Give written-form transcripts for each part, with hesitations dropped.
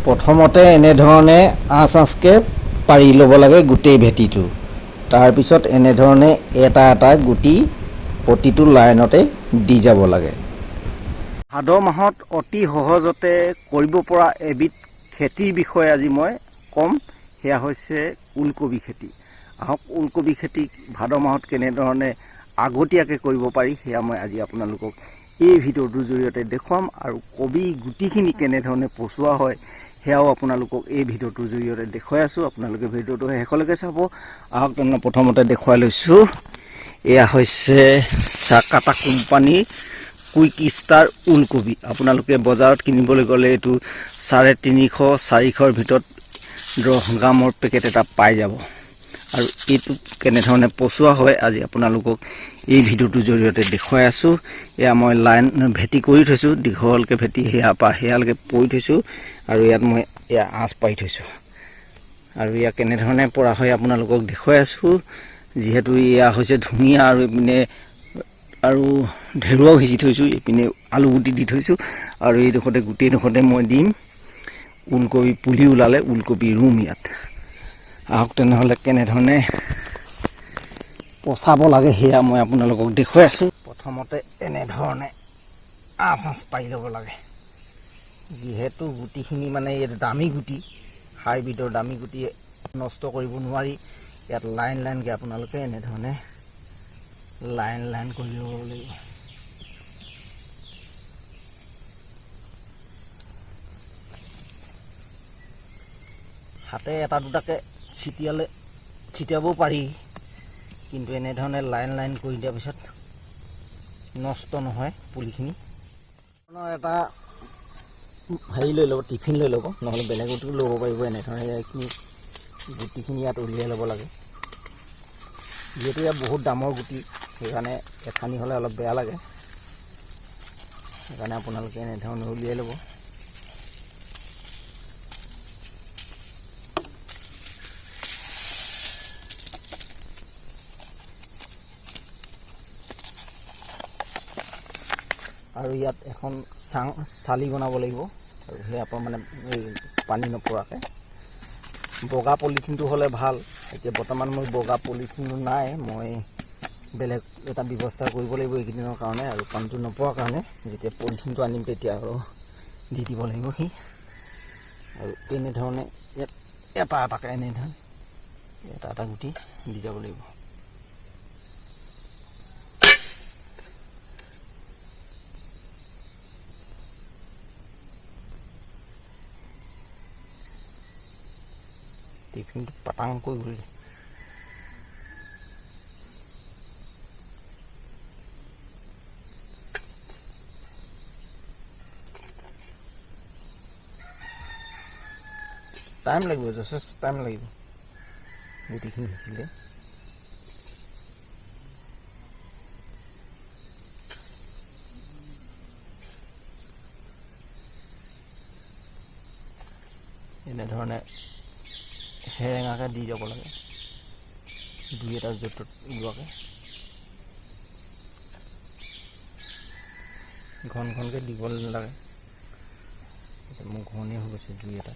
প্ৰথমতে এনেধৰণে আঁচকে পাৰি ল'ব লাগে গোটেই ভেটিটো। তাৰপিছত এনেধৰণে এটা এটা গুটি প্ৰতিটো লাইনতে দি যাব লাগে। ভাদ মাহত অতি সহজতে কৰিব পৰা এবিধ খেতিৰ বিষয়ে আজি মই ক'ম, সেয়া হৈছে ওলকবি খেতি। আহক ওলকবি খেতি ভাদ মাহত কেনেধৰণে আগতীয়াকৈ কৰিব পাৰি সেয়া মই আজি আপোনালোকক এই ভিডিঅ'টোৰ জৰিয়তে দেখুৱাম, আৰু কবি গুটিখিনি কেনেধৰণে পচোৱা হয় সেয়াও আপোনালোকক এই ভিডিঅ'টোৰ জৰিয়তে দেখুৱাই আছোঁ। আপোনালোকে ভিডিঅ'টো শেষলৈকে চাব। আহক তেনে প্ৰথমতে দেখুৱাই লৈছোঁ, এয়া হৈছে চাকাটা কোম্পানীৰ কুইক ষ্টাৰ ওলকবি। আপোনালোকে বজাৰত কিনিবলৈ গ'লে এইটো 350-400ৰ ভিতৰত 10 গ্ৰামৰ পেকেট এটা পাই যাব। আৰু এইটো কেনেধৰণে পচোৱা হয় আজি আপোনালোকক এই ভিডিঅ'টোৰ জৰিয়তে দেখুৱাই আছোঁ। এয়া মই লাইন ভেটি কৰি থৈছোঁ, দীঘলকৈ ভেটি সেয়াৰ পৰা সেয়ালৈকে পৰি থৈছোঁ, আৰু ইয়াত মই এয়া আঁচ পাৰি থৈছোঁ। আৰু ইয়াক কেনেধৰণে পৰা হয় আপোনালোকক দেখুৱাই আছোঁ। যিহেতু এয়া হৈছে ধুনীয়া, আৰু এইপিনে আৰু ঢেৰুৱাও সিজি থৈছোঁ, এইপিনে আলু গুটি দি থৈছোঁ, আৰু এইডোখৰতে গোটেইডোখৰতে মই দিম ওলকবি পুলি ওলালে ওলকবি ৰুম ইয়াত। আহক তেনেহ'লে কেনেধৰণে পচাব লাগে সেয়া মই আপোনালোকক দেখুৱাই আছোঁ। প্ৰথমতে এনেধৰণে আঁচ পাৰি ল'ব লাগে। যিহেতু গুটিখিনি মানে এইটো দামী গুটি, হাইব্ৰিডৰ দামী গুটি নষ্ট কৰিব নোৱাৰি। ইয়াত লাইন লাইনকৈ আপোনালোকে এনেধৰণে লাইন লাইন কৰি ল'ব লাগিব। হাতে এটা দুটাকৈ ছিটিয়াবও পাৰি, কিন্তু এনেধৰণে লাইন লাইন কৰি দিয়াৰ পিছত নষ্ট নহয় পুলিখিনি। এটা হেৰি লৈ ল'ব, টিফিন লৈ ল'ব, নহ'লে বেলেগতো ল'ব পাৰিব। এনেধৰণে এইখিনি গুটিখিনি ইয়াত উলিয়াই ল'ব লাগে। যিহেতু ইয়াত বহুত দামৰ গুটি, সেইকাৰণে এঠানি হ'লে অলপ বেয়া লাগে, সেইকাৰণে আপোনালোকে এনেধৰণে উলিয়াই ল'ব। আৰু ইয়াত এখন চালি বনাব লাগিব, আৰু সেয়াৰ পৰা মানে এই পানী নপৰাকৈ। বগা পলিথিনটো হ'লে ভাল। এতিয়া বৰ্তমান মোৰ বগা পলিথিনটো নাই, মই বেলেগ এটা ব্যৱস্থা কৰিব লাগিব এইকেইদিনৰ কাৰণে। আৰু পানীটো নপৰাৰ কাৰণে যেতিয়া পলিথিনটো আনিম তেতিয়া আৰু দি দিব লাগিব সি। আৰু এনেধৰণে ইয়াত এটা এটাকৈ এনেধৰণে এটা এটা গুটি দি যাব লাগিব। টিফিনটো পাতাং কৰি টাইম লাগিব, যথেষ্ট টাইম লাগিব গুটিখিনি সিঁচিলে। এনেধৰণে সেৰেঙাকৈ দি যাব লাগে, দুই এটা য'ত ত'ত ওলোৱাকৈ। ঘন ঘনকৈ দিব নালাগে, এতিয়া মোৰ ঘনেই হৈ গৈছে দুই এটা।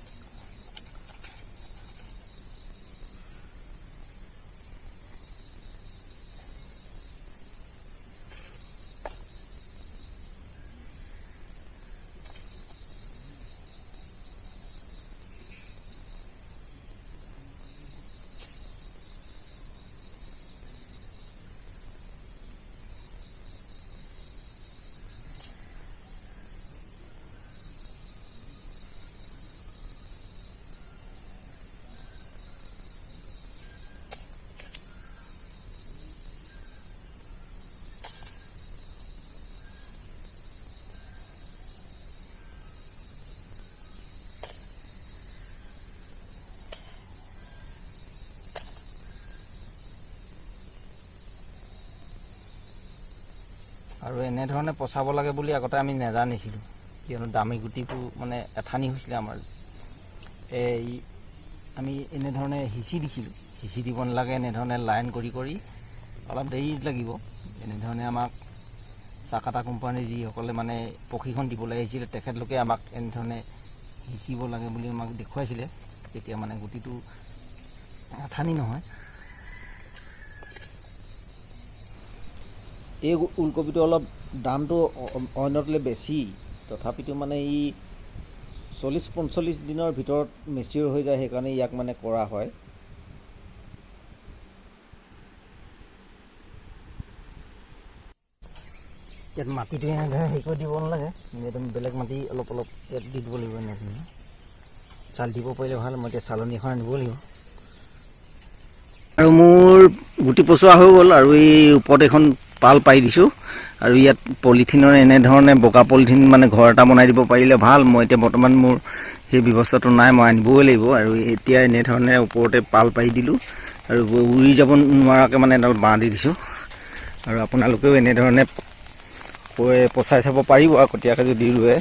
আৰু এনেধৰণে পচাব লাগে বুলি আগতে আমি নেজানিছিলোঁ, কিয়নো দামী গুটিবোৰ মানে এঠানি হৈছিলে আমাৰ। আমি এনেধৰণে সিঁচি দিছিলোঁ। সিঁচি দিব নালাগে, এনেধৰণে লাইন কৰি কৰি অলপ দেৰি লাগিব। এনেধৰণে আমাক চাকাটা কোম্পানীৰ যিসকলে মানে প্ৰশিক্ষণ দিবলৈ আহিছিলে তেখেতলোকে আমাক এনেধৰণে সিঁচিব লাগে বুলি আমাক দেখুৱাইছিলে তেতিয়া মানে গুটিটো আঠানি নহয়। এই ওলকবিটো অলপ দামটো অন্যতকৈ বেছি, তথাপিতো মানে ই 40-45 দিনৰ ভিতৰত মেচিয়ৰ হৈ যায়, সেইকাৰণে ইয়াক মানে কৰা হয়। ইয়াত মাটিটো এনেদৰে হেৰি কৰি দিব নালাগে, একদম বেলেগ মাটি অলপ অলপ ইয়াত দি দিব লাগিব। এনেকৈ চাল দিব পাৰিলে ভাল। মই এতিয়া চালনী এখন আনিব লাগিব। আৰু মোৰ গুটি পচোৱা হৈ গ'ল আৰু এই ওপৰত এখন পাল পাৰি দিছোঁ। আৰু ইয়াত পলিথিনৰ এনেধৰণে বগা পলিথিন মানে ঘৰ এটা বনাই দিব পাৰিলে ভাল। মই এতিয়া বৰ্তমান মোৰ সেই ব্যৱস্থাটো নাই, মই আনিবই লাগিব। আৰু এতিয়া এনেধৰণে ওপৰতে পাল পাৰি দিলোঁ আৰু উৰি যাব নোৱাৰাকৈ মানে এডাল বাঁহ দি দিছোঁ। আৰু আপোনালোকেও এনেধৰণে পচাই চাব পাৰিব আগতীয়াকৈ যদি ৰুৱে।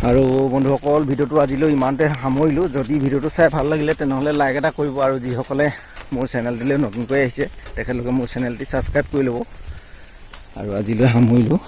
আৰু বন্ধুসকল, ভিডিঅ'টো আজিলৈ ইমানতে সামৰিলোঁ। যদি ভিডিঅ'টো চাই ভাল লাগিলে তেনেহ'লে লাইক এটা কৰিব, আৰু যিসকলে মোৰ চেনেলটোলৈ নতুনকৈ আহিছে তেখেতলোকে মোৰ চেনেলটি ছাবস্ক্ৰাইব কৰি ল'ব। আৰু আজিলৈ সামৰিলোঁ।